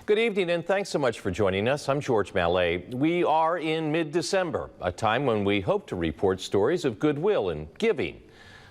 Good evening and thanks so much for joining us. I'm George Mallet. We are in mid-December, a time when we hope to report stories of goodwill and giving.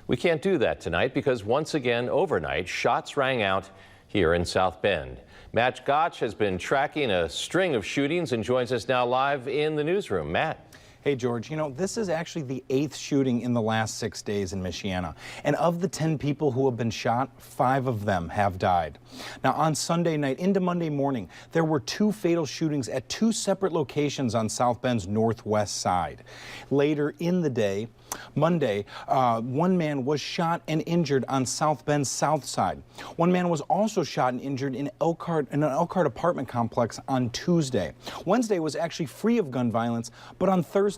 We can't do that tonight because once again overnight shots rang out here in South Bend. Matt Gotch has been tracking a string of shootings and joins us now live in the newsroom. Matt. Hey, George, this is actually the 8th shooting in the last 6 days in Michiana. And of the 10 people who have been shot, 5 of them have died. Now, on Sunday night into Monday morning, there were 2 fatal shootings at 2 separate locations on South Bend's northwest side. Later in the day, Monday, one man was shot and injured on South Bend's south side. One man was also shot and injured in an Elkhart apartment complex on Tuesday. Wednesday was actually free of gun violence, but on Thursday,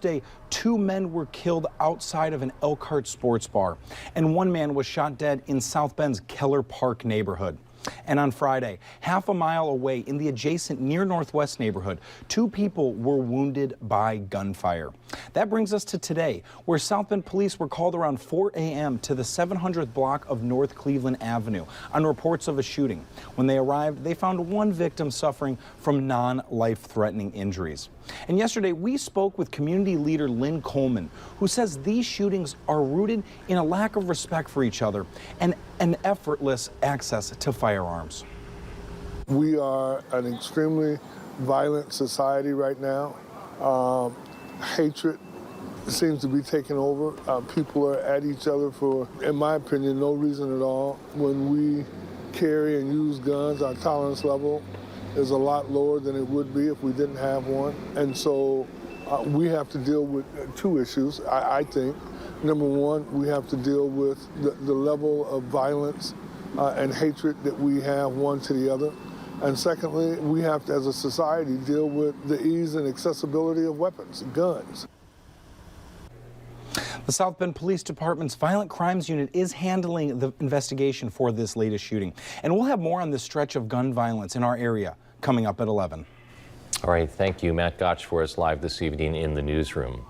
2 men were killed outside of an Elkhart sports bar, and 1 man was shot dead in South Bend's Keller Park neighborhood. And on Friday, half a mile away in the adjacent Near Northwest neighborhood, 2 people were wounded by gunfire. That brings us to today, where South Bend police were called around 4 a.m. to the 700th block of North Cleveland Avenue on reports of a shooting. When they arrived, they found 1 victim suffering from non-life-threatening injuries. And yesterday, we spoke with community leader Lynn Coleman, who says these shootings are rooted in a lack of respect for each other and an effortless access to firearms. We are an extremely violent society right now. Hatred seems to be taking over. People are at each other for, in my opinion, no reason at all. When we carry and use guns, our tolerance level is a lot lower than it would be if we didn't have one. And so we have to deal with 2 issues, I think. Number 1, we have to deal with the level of violence and hatred that we have one to the other. And secondly, we have to, as a society, deal with the ease and accessibility of weapons, guns. The South Bend Police Department's Violent Crimes Unit is handling the investigation for this latest shooting. And we'll have more on this stretch of gun violence in our area coming up at 11. All right, thank you, Matt Gotch, for us live this evening in the newsroom.